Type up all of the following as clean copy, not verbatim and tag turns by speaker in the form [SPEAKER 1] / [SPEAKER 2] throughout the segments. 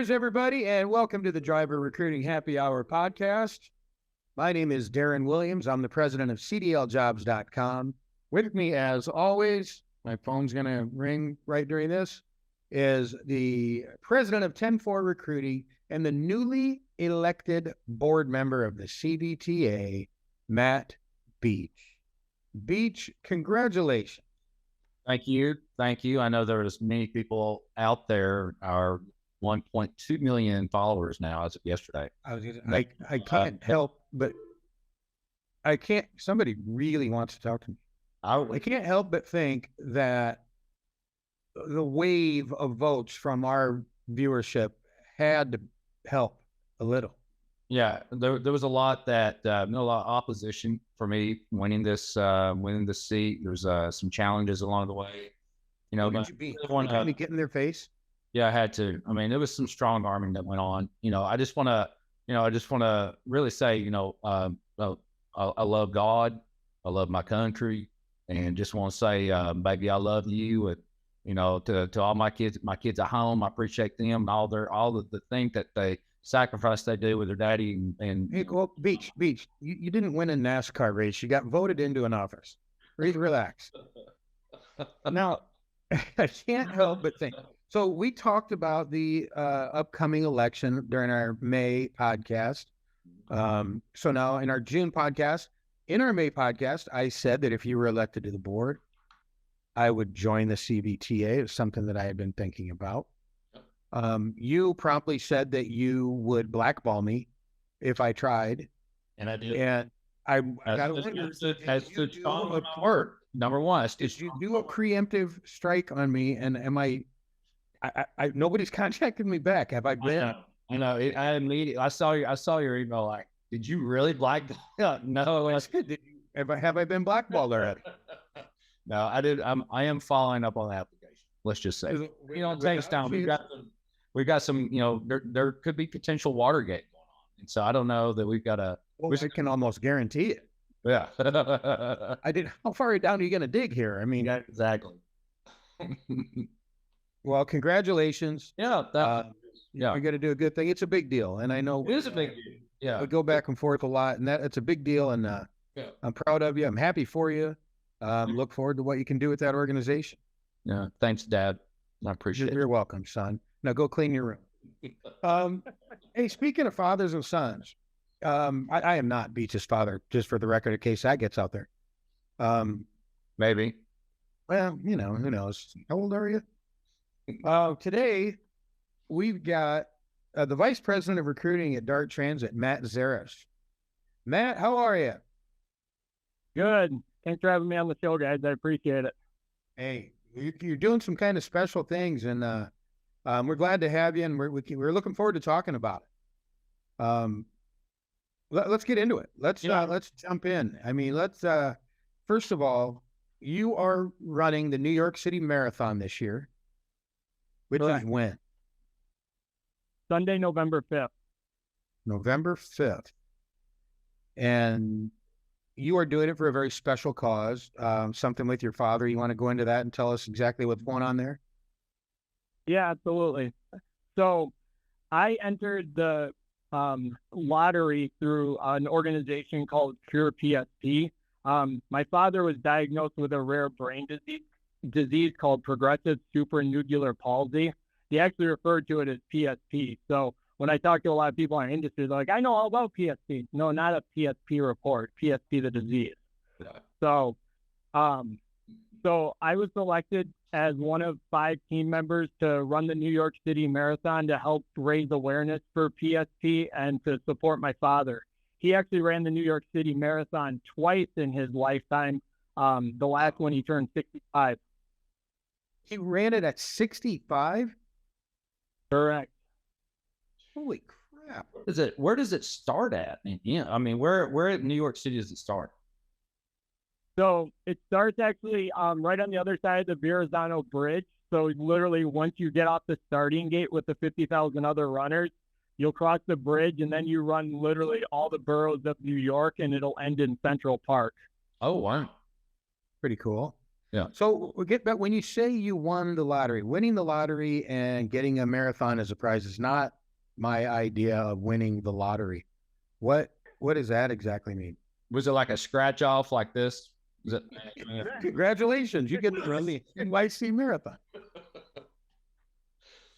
[SPEAKER 1] Cheers, everybody, and welcome to the Driver Recruiting Happy Hour podcast. My name is Darin Williams. I'm the president of CDLjobs.com. With me, as always, my phone's going to ring right during this, is the president of 10-4 Recruiting and the newly elected board member of the CDTA, Matt Beach. Beach, congratulations.
[SPEAKER 2] Thank you. Thank you. I know there's many people out there, our 1.2 million followers now as of yesterday.
[SPEAKER 1] I can't help but somebody really wants to talk to me. I can't help but think that the wave of votes from our viewership had to help a little.
[SPEAKER 2] Yeah, there was a lot a lot of opposition for me winning this seat. There's some challenges along the way. You know,
[SPEAKER 1] did you be trying to get in their face?
[SPEAKER 2] Yeah, I had to. I mean, there was some strong arming that went on. You know, I just want to really say, I love God, I love my country, and just want to say, baby, I love you, and to all my kids at home, I appreciate them and all the things that they sacrifice they do with their daddy and
[SPEAKER 1] hey, well, Beach, you didn't win a NASCAR race. You got voted into an office. Relax. Now, I can't help but think. So we talked about the upcoming election during our May podcast. So now in our June podcast, in our May podcast, I said that if you were elected to the board, I would join the CBTA. It's something that I had been thinking about. You promptly said that you would blackball me if I tried.
[SPEAKER 2] And I did.
[SPEAKER 1] And I got to wonder,
[SPEAKER 2] number one,
[SPEAKER 1] did you do a preemptive strike on me? And am I nobody's contacted me back. Have I been?
[SPEAKER 2] I know. I immediately, I saw your email. Like, did you really blackball? No.
[SPEAKER 1] Have I been blackballed already?
[SPEAKER 2] No, I did. I am following up on the application. Let's just say, take us down. We got some, there could be potential Watergate going on. And so I don't know that we've got a.
[SPEAKER 1] Well, I can almost guarantee it.
[SPEAKER 2] Yeah.
[SPEAKER 1] How far down are you going to dig here? I mean,
[SPEAKER 2] yeah, exactly.
[SPEAKER 1] Well, congratulations.
[SPEAKER 2] Yeah.
[SPEAKER 1] You're going to do a good thing. It's a big deal. And I know
[SPEAKER 2] it is a big deal. Yeah.
[SPEAKER 1] We go back and forth a lot, and it's a big deal. And I'm proud of you. I'm happy for you. Look forward to what you can do with that organization.
[SPEAKER 2] Yeah. Thanks, Dad. I appreciate it.
[SPEAKER 1] You're welcome, son. Now go clean your room. Hey, speaking of fathers and sons, I am not Beach's father, just for the record, in case that gets out there.
[SPEAKER 2] Maybe.
[SPEAKER 1] Well, who knows? How old are you? Today, we've got the vice president of recruiting at Dart Transit, Matt Zarras. Matt, how are you?
[SPEAKER 3] Good. Thanks for having me on the show, guys. I appreciate it.
[SPEAKER 1] Hey, you're doing some kind of special things, and we're glad to have you, and we're looking forward to talking about it. Let's get into it. Let's jump in. I mean, first of all, you are running the New York City Marathon this year, which is when?
[SPEAKER 3] Sunday, November 5th.
[SPEAKER 1] November 5th. And you are doing it for a very special cause, something with your father. You want to go into that and tell us exactly what's going on there?
[SPEAKER 3] Yeah, absolutely. So I entered the lottery through an organization called Cure PSP. My father was diagnosed with a rare brain disease called Progressive Supranuclear Palsy. He actually referred to it as PSP. So when I talk to a lot of people in our industry, they're like, I know all about PSP. No, not a PSP report, PSP the disease. Yeah. So I was selected as one of 5 team members to run the New York City Marathon to help raise awareness for PSP and to support my father. He actually ran the New York City Marathon twice in his lifetime, the last one he turned 65.
[SPEAKER 1] He ran it at 65?
[SPEAKER 3] Correct.
[SPEAKER 1] Holy crap.
[SPEAKER 2] Where does it start at? Yeah, I mean, where in New York City does it start?
[SPEAKER 3] So it starts actually right on the other side of the Verrazano Bridge. So literally once you get off the starting gate with the 50,000 other runners, you'll cross the bridge and then you run literally all the boroughs of New York and it'll end in Central Park.
[SPEAKER 2] Oh, wow.
[SPEAKER 1] Pretty cool.
[SPEAKER 2] Yeah.
[SPEAKER 1] So we get back when you say you won the lottery, winning the lottery and getting a marathon as a prize is not my idea of winning the lottery. What does that exactly mean?
[SPEAKER 2] Was it like a scratch off like this? Was it?
[SPEAKER 1] Congratulations, you get to run the NYC marathon.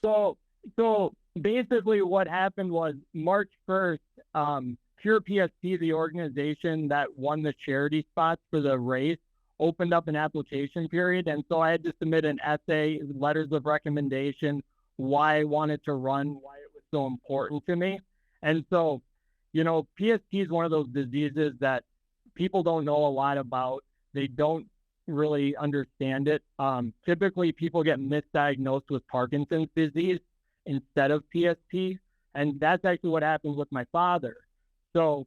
[SPEAKER 3] So basically what happened was March 1st, Pure PSP, the organization that won the charity spots for the race, opened up an application period. And so I had to submit an essay, letters of recommendation, why I wanted to run, why it was so important to me. And so, PSP is one of those diseases that people don't know a lot about. They don't really understand it. Typically, people get misdiagnosed with Parkinson's disease instead of PSP. And that's actually what happened with my father. So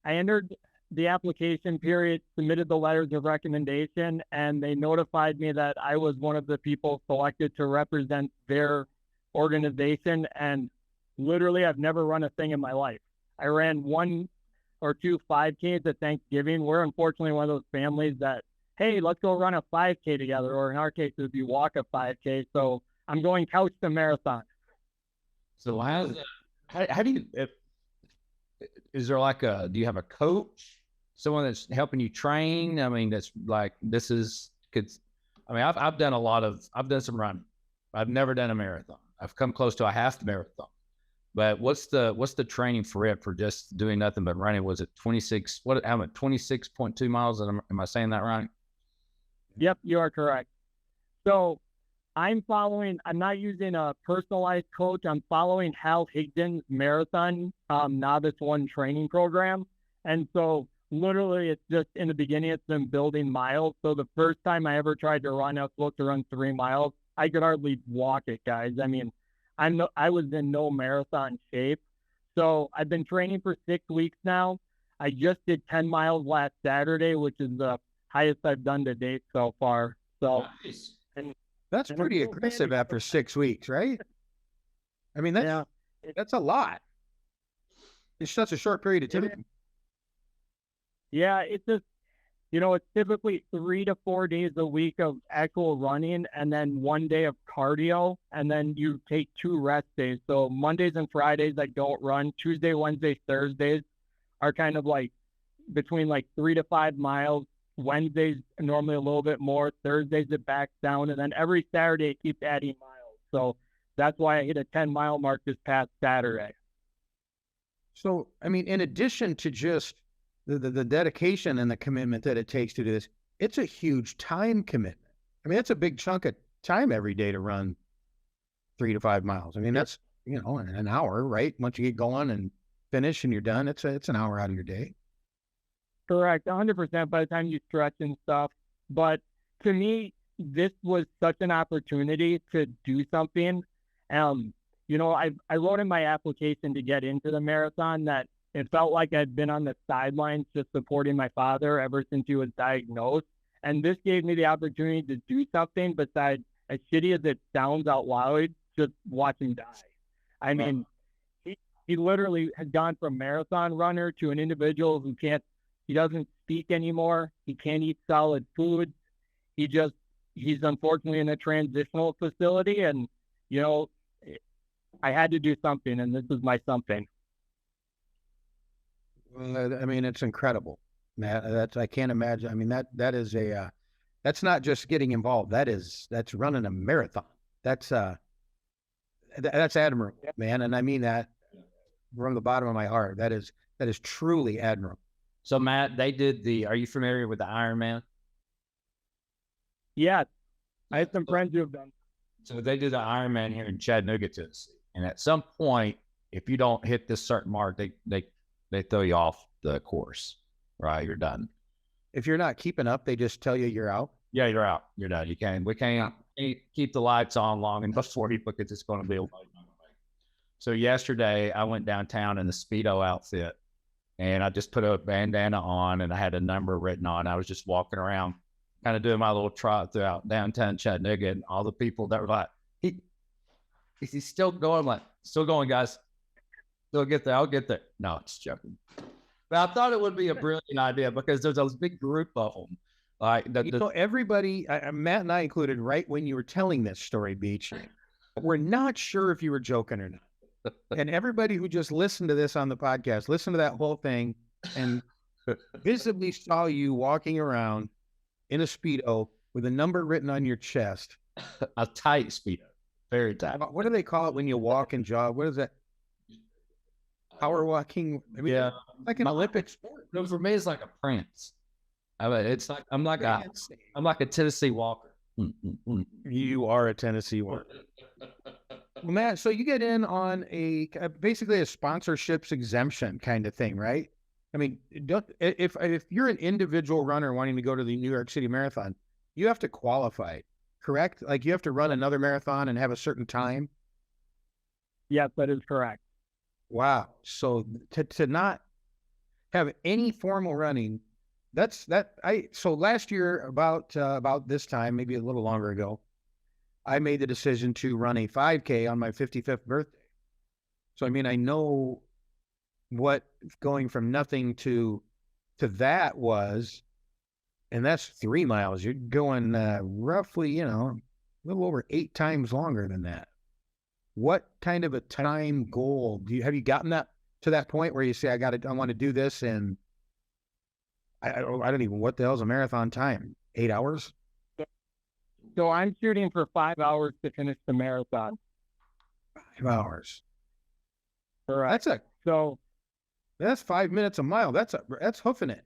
[SPEAKER 3] I entered the application period, submitted the letters of recommendation, and they notified me that I was one of the people selected to represent their organization. And literally, I've never run a thing in my life. I ran 1 or 2 5Ks at Thanksgiving. We're unfortunately one of those families that, hey, let's go run a 5K together, or in our case, it would be walk a 5K. So I'm going couch to marathon.
[SPEAKER 2] So how do you, is there like do you have a coach, someone that's helping you train? I mean, that's like, I've done some running. I've never done a marathon. I've come close to a half marathon, but what's the training for just doing nothing but running? Was it 26.2 miles? Am I saying that right?
[SPEAKER 3] Yep, you are correct. So I'm not using a personalized coach. I'm following Hal Higdon's marathon novice 1 training program. And so literally it's just in the beginning, it's been building miles. So the first time I ever tried to run, I was supposed to run 3 miles. I could hardly walk it, guys. I mean, I was in no marathon shape. So I've been training for 6 weeks now. I just did 10 miles last Saturday, which is the highest I've done to date so far. So
[SPEAKER 2] Nice.
[SPEAKER 1] That's pretty aggressive after 6 weeks, right? I mean, that's a lot. It's such a short period of time.
[SPEAKER 3] Yeah, it's just, it's typically 3 to 4 days a week of actual running and then 1 day of cardio. And then you take 2 rest days. So Mondays and Fridays, I don't run. Tuesday, Wednesdays, Thursdays are kind of like between like 3 to 5 miles. Wednesdays normally a little bit more. Thursdays it backs down, and then every Saturday it keeps adding miles. So that's why I hit a 10-mile mark this past Saturday.
[SPEAKER 1] So I mean, in addition to just the dedication and the commitment that it takes to do this, it's a huge time commitment. I mean, that's a big chunk of time every day to run 3 to 5 miles. I mean, that's an hour, right? Once you get going and finish and you're done, it's an hour out of your day.
[SPEAKER 3] Correct, 100% by the time you stretch and stuff. But to me, this was such an opportunity to do something. I wrote in my application to get into the marathon that it felt like I'd been on the sidelines just supporting my father ever since he was diagnosed. And this gave me the opportunity to do something besides, as shitty as it sounds out loud, just watch him die. I mean, he literally has gone from marathon runner to an individual who he doesn't speak anymore. He can't eat solid food. He's unfortunately in a transitional facility. And, I had to do something, and this is my something.
[SPEAKER 1] Well, I mean, it's incredible. I can't imagine. I mean, that is that's not just getting involved. That's running a marathon. That's admirable, man. And I mean that from the bottom of my heart. That is truly admirable.
[SPEAKER 2] So Matt, are you familiar with the Ironman?
[SPEAKER 3] Yeah, I have some friends who have done.
[SPEAKER 2] So they did the Ironman here in Chattanooga, Tennessee. And at some point, if you don't hit this certain mark, they throw you off the course, right? You're done.
[SPEAKER 1] If you're not keeping up, they just tell you you're out.
[SPEAKER 2] Yeah, you're out. You're done. We can't keep the lights on long enough for you because it's going to be. So yesterday I went downtown in a Speedo outfit. And I just put a bandana on and I had a number written on. I was just walking around, kind of doing my little trot throughout downtown Chattanooga, and all the people that were like, he's still going, still going, guys. Still get there. I'll get there. No, it's joking. But I thought it would be a brilliant idea because there's a big group of them Like
[SPEAKER 1] Everybody, Matt and I included, right when you were telling this story, Beach, we're not sure if you were joking or not. And everybody who just listened to this on the podcast, listen to that whole thing and visibly saw you walking around in a Speedo with a number written on your chest.
[SPEAKER 2] a tight Speedo, very tight.
[SPEAKER 1] What do they call it when you walk and jog? What is that? Power walking? I mean,
[SPEAKER 2] Yeah,
[SPEAKER 1] like an Olympic sport.
[SPEAKER 2] no, for me, it's like a prance. I mean, it's like I'm like a Tennessee Walker.
[SPEAKER 1] You are a Tennessee Walker. Well, Matt, so you get in on basically a sponsorships exemption kind of thing, right? I mean, if you're an individual runner wanting to go to the New York City Marathon, you have to qualify, correct? Like you have to run another marathon and have a certain time.
[SPEAKER 3] Yes, that is correct.
[SPEAKER 1] Wow. So to not have any formal running, so last year about this time, maybe a little longer ago, I made the decision to run a 5K on my 55th birthday. So I mean, I know what going from nothing to that was, and that's 3 miles. You're going roughly, a little over 8 times longer than that. What kind of a time goal have you gotten to that point where you say, I want to do this, and I don't even, what the hell's a marathon time? 8 hours?
[SPEAKER 3] So I'm shooting for 5 hours to finish the marathon.
[SPEAKER 1] 5 hours.
[SPEAKER 3] Correct. That's
[SPEAKER 1] 5 minutes a mile. That's hoofing it.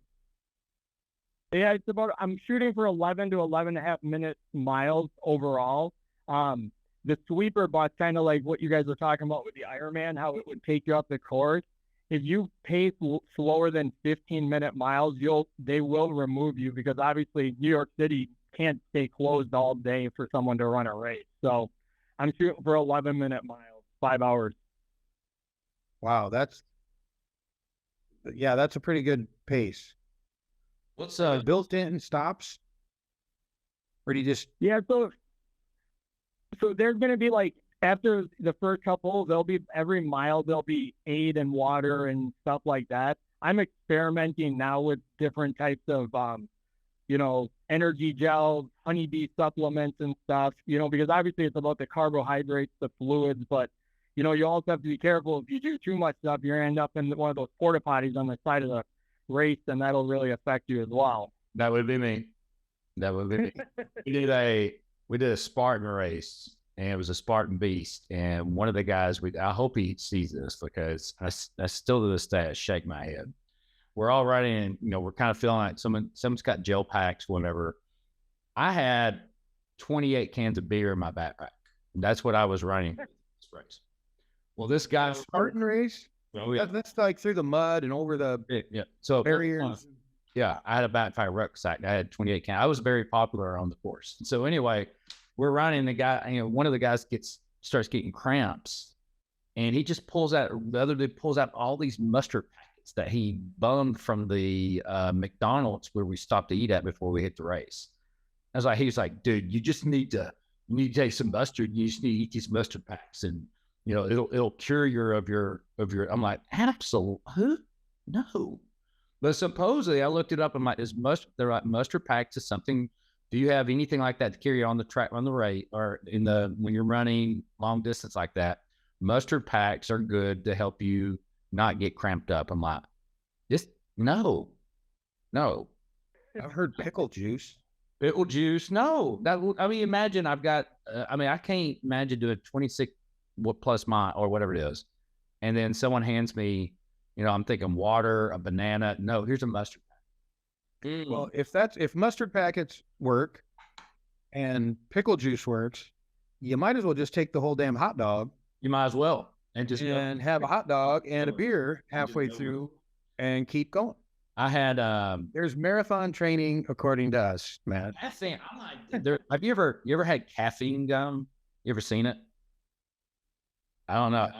[SPEAKER 3] Yeah, I'm shooting for 11 to 11.5 minute miles overall. The sweeper bus, kind of like what you guys were talking about with the Ironman, how it would take you up the course. If you pace slower than 15-minute miles, they will remove you, because obviously New York City can't stay closed all day for someone to run a race. So I'm shooting for 11-minute miles, 5 hours.
[SPEAKER 1] Wow, that's a pretty good pace.
[SPEAKER 2] What's
[SPEAKER 1] built-in stops? Or do you just...
[SPEAKER 3] Yeah, so there's going to be, like, after the first couple, every mile, there'll be aid and water and stuff like that. I'm experimenting now with different types of, energy gels, honeybee supplements and stuff, because obviously it's about the carbohydrates, the fluids, but, you also have to be careful. If you do too much stuff, you're going to end up in one of those porta potties on the side of the race, and that'll really affect you as well.
[SPEAKER 2] That would be me. We did a Spartan race, and it was a Spartan Beast. And one of the guys, I hope he sees this, because I still to this day I shake my head. We're all riding, and we're kind of feeling like someone's got gel packs, whatever. I had 28 cans of beer in my backpack. That's what I was running this race. Well, this guy
[SPEAKER 1] Spartan race.
[SPEAKER 2] Oh, yeah.
[SPEAKER 1] That's like through the mud and over the barriers.
[SPEAKER 2] Yeah, I had a backpack rucksack. I had 28 cans. I was very popular on the course. So anyway, we're running. The guy, one of the guys starts getting cramps, and he just pulls out. The other dude pulls out all these mustard packets that he bummed from the McDonald's where we stopped to eat at before we hit the race. He was like, dude, you need to take some mustard. You just need to eat these mustard packs, and it'll cure your. I'm like, absolutely no. But supposedly, I looked it up. I'm like, mustard packs is something. Do you have anything like that to carry on the track, on the race, or when you're running long distance like that? Mustard packs are good to help you not get cramped up. I'm like, no.
[SPEAKER 1] I've heard pickle juice.
[SPEAKER 2] Pickle juice, no. Imagine I've got. I can't imagine doing 26 plus mile or whatever it is, and then someone hands me, I'm thinking water, a banana. No, here's a mustard pack.
[SPEAKER 1] Well, if mustard packets work and pickle juice works, you might as well just take the whole damn hot dog.
[SPEAKER 2] You might as well and
[SPEAKER 1] have a hot dog and a beer halfway through and keep going.
[SPEAKER 2] I had
[SPEAKER 1] there's marathon training according to us, Matt.
[SPEAKER 2] Have you ever had caffeine gum? You ever seen it? I don't know.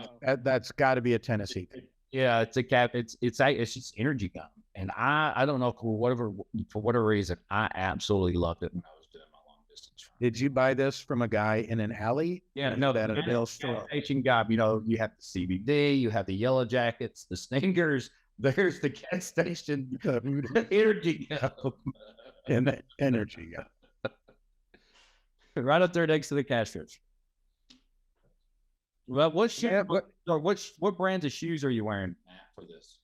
[SPEAKER 1] That's got to be a Tennessee thing.
[SPEAKER 2] Yeah, it's just energy gum, and I don't know for whatever reason I absolutely loved it when I was doing my long distance run.
[SPEAKER 1] Did you buy this from a guy in an alley?
[SPEAKER 2] Yeah, no,
[SPEAKER 1] that at a Bill store.
[SPEAKER 2] Station guy, you have the CBD, you have the Yellow Jackets, the Stingers. There's the gas station energy gum.
[SPEAKER 1] And that energy. Yeah.
[SPEAKER 2] Right up there next to the cash register. Well, what brands of shoes are you wearing for this?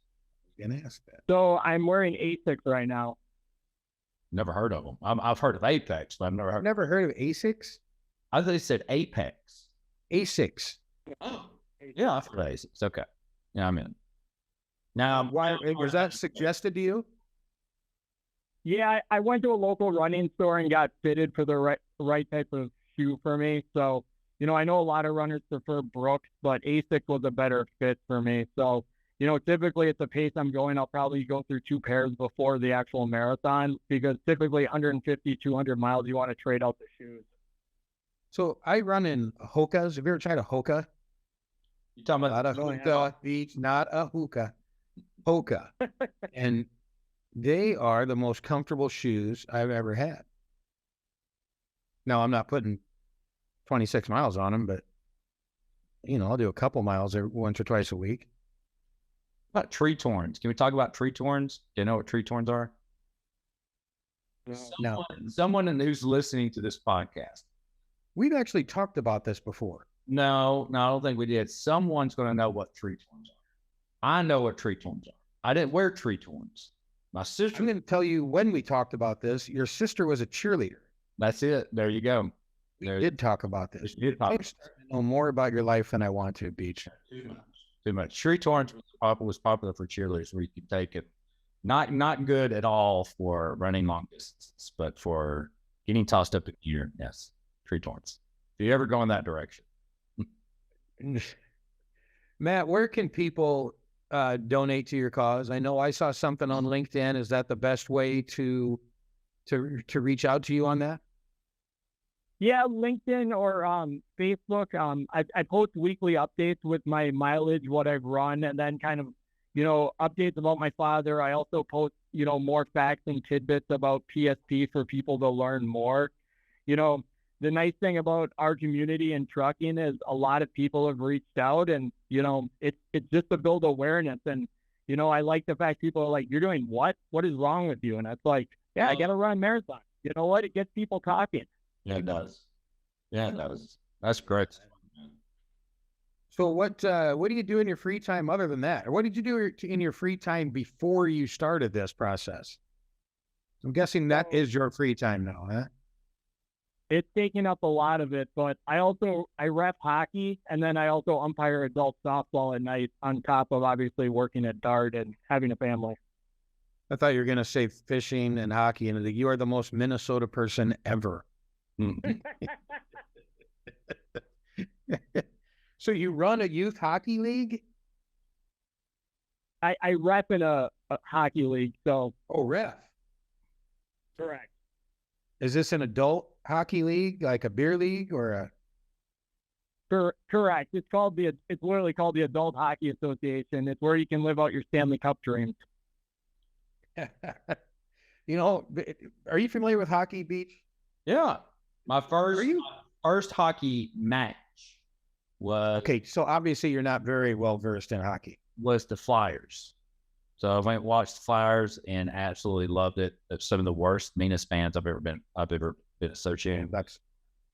[SPEAKER 1] Gonna ask that.
[SPEAKER 3] So I'm wearing Asics right now.
[SPEAKER 2] Never heard of them. I've heard of Apex, but I've never
[SPEAKER 1] I've
[SPEAKER 2] heard.
[SPEAKER 1] never heard of Asics.
[SPEAKER 2] I thought they said Apex.
[SPEAKER 1] Asics.
[SPEAKER 2] Oh, yeah, I've heard of Asics. Okay, yeah, I'm in. Now,
[SPEAKER 1] Why was that suggested to you?
[SPEAKER 3] Yeah, I went to a local running store and got fitted for the right type of shoe for me. So, I know a lot of runners prefer Brooks, but Asics was a better fit for me. So, typically at the pace I'm going, I'll probably go through 2 pairs before the actual marathon, because typically 150, 200 miles, you want to trade out the shoes.
[SPEAKER 1] So I run in Hokas. Have you ever tried a Hoka?
[SPEAKER 2] you talking
[SPEAKER 1] Not
[SPEAKER 2] about
[SPEAKER 1] a hookah, Beach, not a hookah. Hoka. And they are the most comfortable shoes I've ever had. Now, I'm not putting 26 miles on them, but, I'll do a couple miles once or twice a week.
[SPEAKER 2] about tree torns? Can we talk about tree torns? Do you know what tree torns are?
[SPEAKER 1] No.
[SPEAKER 2] Someone who's listening to this podcast.
[SPEAKER 1] We've actually talked about this before.
[SPEAKER 2] No, I don't think we did. Someone's going to know what tree torns are. I know what tree torns are. I didn't wear tree torns. My sister.
[SPEAKER 1] I'm going to tell you when we talked about this. Your sister was a cheerleader.
[SPEAKER 2] That's it. There you go.
[SPEAKER 1] We did talk about this.
[SPEAKER 2] We did talk
[SPEAKER 1] I'm starting to know more about your life than I want to, Beach.
[SPEAKER 2] Too much. Tree torns was popular for cheerleaders, where you could take it. Not good at all for running long distances, but for getting tossed up in the air. Yes, tree torns. If you ever go in that direction.
[SPEAKER 1] Matt, where can people donate to your cause? I know I saw something on LinkedIn. Is that the best way to reach out to you on that?
[SPEAKER 3] Yeah, LinkedIn or Facebook. I post weekly updates with my mileage, what I've run, and then kind of, updates about my father. I also post, more facts and tidbits about PSP for people to learn more. The nice thing about our community in trucking is a lot of people have reached out, and, it's just to build awareness. And, I like the fact people are like, "You're doing what? What is wrong with you?" And it's like, yeah, I got to run a marathon. You know what? It gets people talking.
[SPEAKER 2] Yeah, it does. Yeah, it does. That's great.
[SPEAKER 1] So what do you do in your free time other than that? Or what did you do in your free time before you started this process? I'm guessing that is your free time now, huh?
[SPEAKER 3] It's taking up a lot of it, but I ref hockey, and then I also umpire adult softball at night, on top of obviously working at Dart and having a family.
[SPEAKER 1] I thought you were going to say fishing and hockey, and you are the most Minnesota person ever. So you run a youth hockey league?
[SPEAKER 3] I rep in a hockey league, so.
[SPEAKER 1] Oh, ref.
[SPEAKER 3] Correct.
[SPEAKER 1] Is this an adult hockey league, like a beer league or a?
[SPEAKER 3] Correct. It's literally called the Adult Hockey Association. It's where you can live out your Stanley Cup dreams.
[SPEAKER 1] Are you familiar with Hockey, Beach?
[SPEAKER 2] Yeah. My first hockey match was
[SPEAKER 1] okay. So obviously you're not very well versed in hockey.
[SPEAKER 2] Was the Flyers. So I went and watched the Flyers and absolutely loved it. It's some of the worst, meanest fans I've ever been associated with.
[SPEAKER 1] That's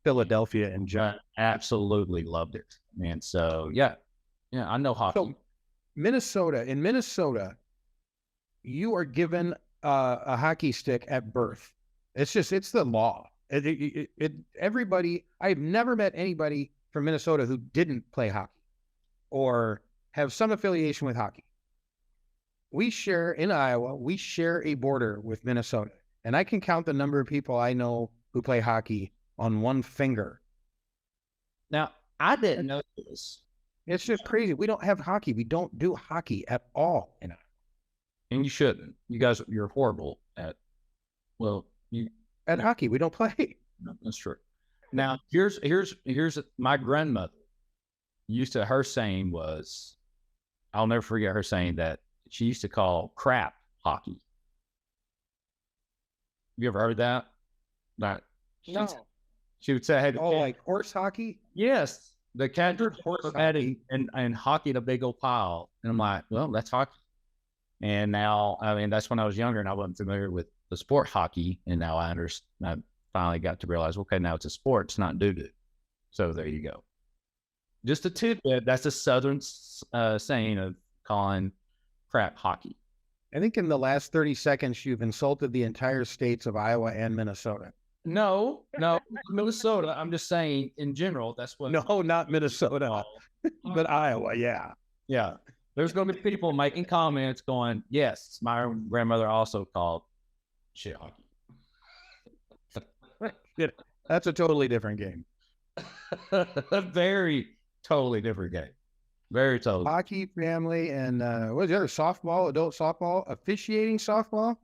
[SPEAKER 1] Philadelphia and John.
[SPEAKER 2] Absolutely loved it. And so yeah, I know hockey.
[SPEAKER 1] So in Minnesota, you are given a hockey stick at birth. It's the law. Everybody, I've never met anybody from Minnesota who didn't play hockey or have some affiliation with hockey. In Iowa, we share a border with Minnesota, and I can count the number of people I know who play hockey on one finger.
[SPEAKER 2] Now, I didn't know this.
[SPEAKER 1] It's just crazy. We don't have hockey. We don't do hockey at all in Iowa.
[SPEAKER 2] And you shouldn't. You guys, you're horrible at
[SPEAKER 1] hockey. We don't play.
[SPEAKER 2] No, that's true. Now, here's my grandmother her saying was, I'll never forget her saying that she used to call crap hockey. Have you ever heard that?
[SPEAKER 3] No.
[SPEAKER 2] She would say, "Hey,
[SPEAKER 1] like horse hockey."
[SPEAKER 2] Yes, the cat horse hockey and hockey in a big old pile." And I'm like, "Well, that's hockey." And now, I mean, that's when I was younger and I wasn't familiar with the sport hockey. And now I understand, I finally got to realize, okay, now it's a sport, it's not doo-doo. So there you go. Just a tidbit. That's a Southern saying of calling crap hockey.
[SPEAKER 1] I think in the last 30 seconds, you've insulted the entire states of Iowa and Minnesota.
[SPEAKER 2] No, Minnesota. I'm just saying in general, that's what.
[SPEAKER 1] No, not Minnesota, but Iowa. Yeah.
[SPEAKER 2] Yeah. There's going to be people making comments going, yes, my grandmother also called shit hockey.
[SPEAKER 1] That's a totally different game.
[SPEAKER 2] A very totally different game. Very totally.
[SPEAKER 1] Hockey, family, and what is the other? Softball, adult softball, officiating softball.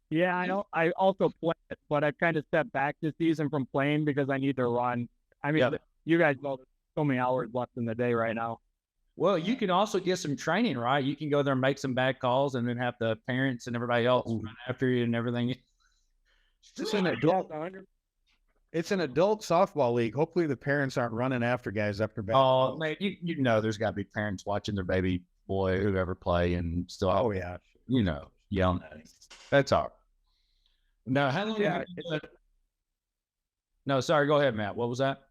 [SPEAKER 3] Yeah, I know. I also play it, but I've kind of stepped back this season from playing because I need to run. I mean, you guys know there's so many hours left in the day right now.
[SPEAKER 2] Well, you can also get some training, right? You can go there and make some bad calls and then have the parents and everybody else run after you and everything.
[SPEAKER 1] It's an adult softball league. Hopefully the parents aren't running after guys after bad.
[SPEAKER 2] Oh, man, you know there's got to be parents watching their baby boy, whoever play, and still, yelling at him. That's all right. Now, how long?
[SPEAKER 1] Yeah.
[SPEAKER 2] No, sorry. Go ahead, Matt. What was that?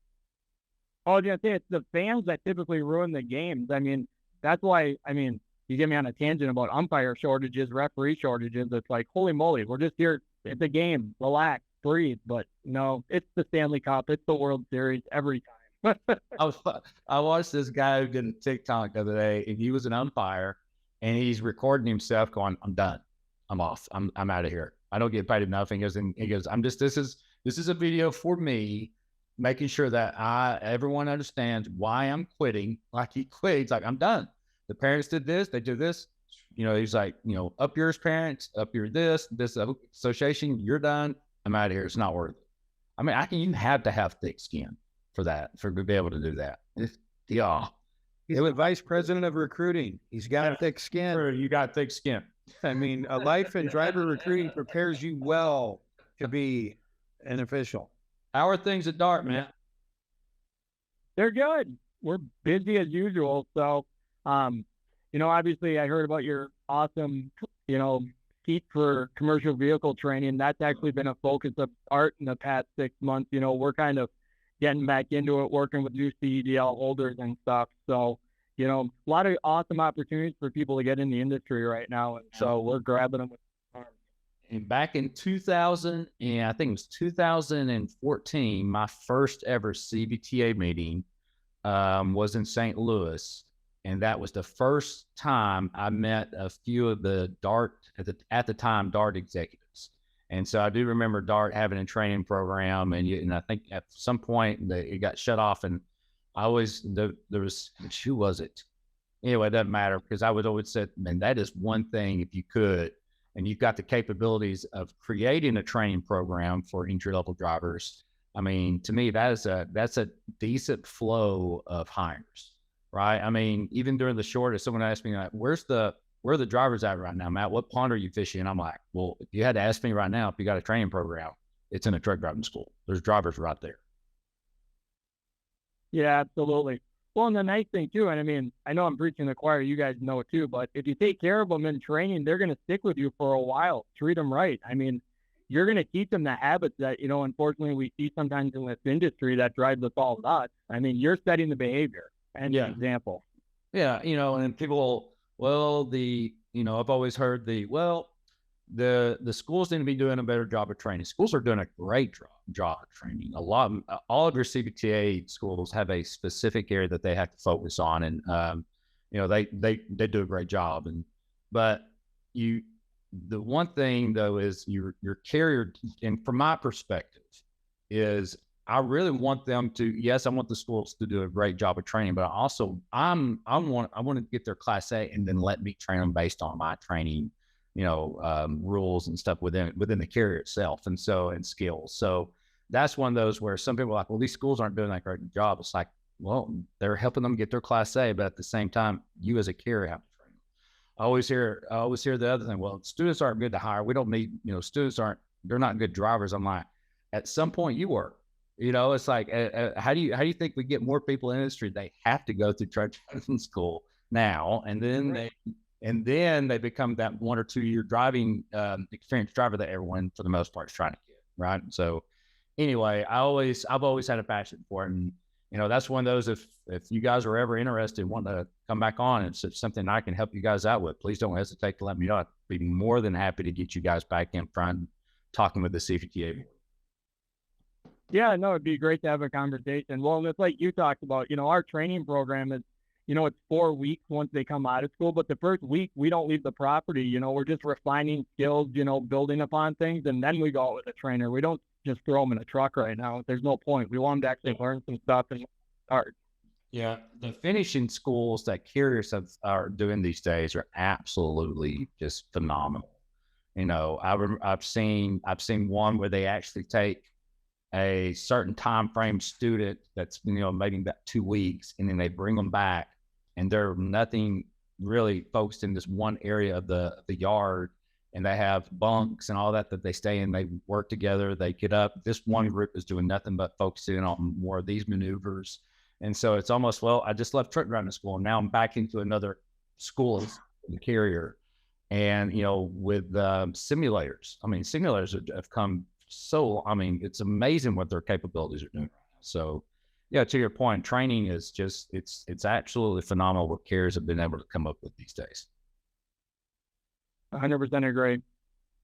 [SPEAKER 3] Oh, I was gonna say it's the fans that typically ruin the games. I mean, that's why. I mean, you get me on a tangent about umpire shortages, referee shortages. It's like, holy moly, we're just here. It's a game. Relax, breathe. But no, it's the Stanley Cup. It's the World Series every time.
[SPEAKER 2] I watched this guy who did a TikTok the other day, and he was an umpire, and he's recording himself going, "I'm done. I'm off. I'm out of here. I don't get paid enough." And he goes, "I'm just this is a video for me, making sure that everyone understands why I'm quitting." Like he quit. He's like, "I'm done. The parents did this. They do this." He's like, up yours, parents, up your this association. You're done. I'm out of here. It's not worth it. I mean, you have to have thick skin for that, to be able to do that. Yeah.
[SPEAKER 1] He's the vice president of recruiting. He's got thick skin.
[SPEAKER 2] You got thick skin.
[SPEAKER 1] I mean, a life in driver recruiting prepares you well to be an official.
[SPEAKER 2] How are things at Dart, man?
[SPEAKER 3] They're good. We're busy as usual. So, obviously I heard about your awesome, seat for commercial vehicle training. That's actually been a focus of Art in the past 6 months. We're kind of getting back into it, working with new CDL holders and stuff. So, a lot of awesome opportunities for people to get in the industry right now. And so we're grabbing them with arms.
[SPEAKER 2] And back in 2000, and I think it was 2014, my first ever CBTA meeting was in St. Louis. And that was the first time I met a few of the Dart, at the time, Dart executives. And so I do remember Dart having a training program, and I think at some point it got shut off. And I always, there was, who was it? Anyway, it doesn't matter, because I would always say, man, that is one thing, if you could, and you've got the capabilities of creating a training program for entry-level drivers. I mean, to me, that's a decent flow of hires, right? I mean, even during the short, if someone asked me, like, where are the drivers at right now, Matt? What pond are you fishing? And I'm like, well, if you had to ask me right now, if you got a training program, it's in a truck driving school. There's drivers right there.
[SPEAKER 3] Yeah, absolutely. Well, and the nice thing too, and I mean, I know I'm preaching the choir, you guys know it too, but if you take care of them in training, they're going to stick with you for a while. Treat them right. I mean, you're going to teach them the habits that, unfortunately we see sometimes in this industry that drives us all nuts. I mean, you're setting the behavior and the example.
[SPEAKER 2] Yeah. And people, I've always heard the schools need to be doing a better job of training. Schools are doing a great job of training. All of your CBTA schools have a specific area that they have to focus on, and they do a great job. But the one thing though is your carrier, and from my perspective, is I really want them to. Yes, I want the schools to do a great job of training, but I want to get their Class A and then let me train them based on my training, rules and stuff within the carrier itself, and skills. So that's one of those where some people are like, well, these schools aren't doing that great job. It's like, well, they're helping them get their Class A, but at the same time, you as a carrier have to train them. I always hear the other thing. Well, students aren't good to hire. We don't need, they're not good drivers. I'm like, at some point you were. It's like, how do you think we get more people in the industry? They have to go through truck driving school now, and then And then they become that 1 or 2 year driving experienced driver that everyone for the most part is trying to get. Right. So anyway, I've always had a passion for it. And, that's one of those, if you guys are ever interested, want to come back on, it's something I can help you guys out with, please don't hesitate to let me know. I'd be more than happy to get you guys back in front talking with the CVTA board.
[SPEAKER 3] Yeah, no, it'd be great to have a conversation. Well, it's like you talked about, our training program is, it's 4 weeks once they come out of school, but the first week we don't leave the property, we're just refining skills, building upon things. And then we go out with a trainer. We don't just throw them in a truck right now. There's no point. We want them to actually learn some stuff and start.
[SPEAKER 2] Yeah. The finishing schools that carriers are doing these days are absolutely just phenomenal. I've seen one where they actually take a certain time frame student that's, maybe about 2 weeks, and then they bring them back, and they're nothing really focused in this one area of the yard, and they have bunks and all that they stay in. They work together, they get up. This one group is doing nothing but focusing on more of these maneuvers. And so it's almost, well, I just left truck driving school and now I'm back into another school as a carrier. And, with simulators, simulators have come it's amazing what their capabilities are doing. So yeah, to your point, training is just, it's absolutely phenomenal what carriers have been able to come up with these days.
[SPEAKER 3] 100% agree.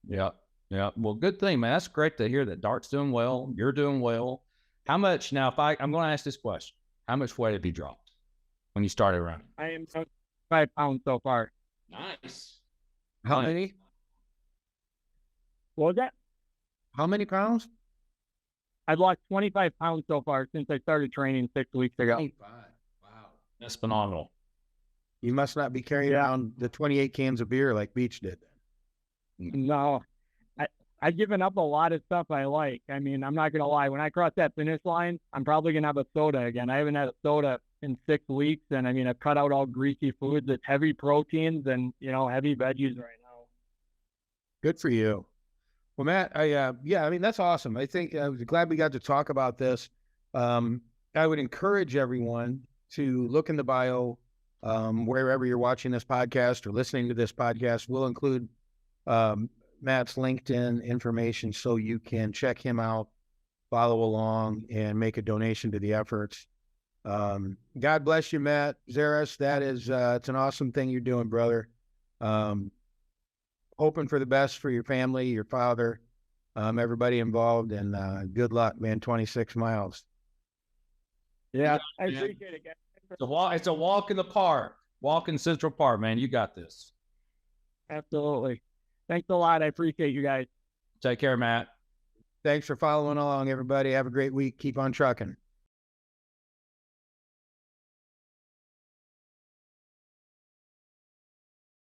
[SPEAKER 2] Yeah. Yeah. Well, good thing, man. That's great to hear that Dart's doing well. You're doing well. How much now, I'm going to ask this question, how much weight have you dropped when you started running?
[SPEAKER 3] I am 5 pounds so far.
[SPEAKER 2] Nice.
[SPEAKER 1] How many?
[SPEAKER 3] What was that?
[SPEAKER 1] How many pounds?
[SPEAKER 3] I've lost 25 pounds so far since I started training 6 weeks ago.
[SPEAKER 1] 25. Wow.
[SPEAKER 2] That's phenomenal.
[SPEAKER 1] You must not be carrying around the 28 cans of beer like Beach did.
[SPEAKER 3] No, I've given up a lot of stuff I like. I'm not going to lie. When I cross that finish line, I'm probably going to have a soda again. I haven't had a soda in 6 weeks. And I've cut out all greasy foods. It's heavy proteins and, heavy veggies right now.
[SPEAKER 1] Good for you. Well, Matt, that's awesome. I think I was glad we got to talk about this. I would encourage everyone to look in the bio, wherever you're watching this podcast or listening to this podcast. We'll include Matt's LinkedIn information so you can check him out, follow along, and make a donation to the efforts. God bless you, Matt. Zarras, that is, it's an awesome thing you're doing, brother. Hoping for the best for your family, your father, everybody involved, and good luck, man. 26 miles.
[SPEAKER 3] Yeah, I appreciate it, guys.
[SPEAKER 2] It's a walk in the park, walk in Central Park, man. You got this.
[SPEAKER 3] Absolutely. Thanks a lot. I appreciate you guys.
[SPEAKER 2] Take care, Matt.
[SPEAKER 1] Thanks for following along, everybody. Have a great week. Keep on trucking.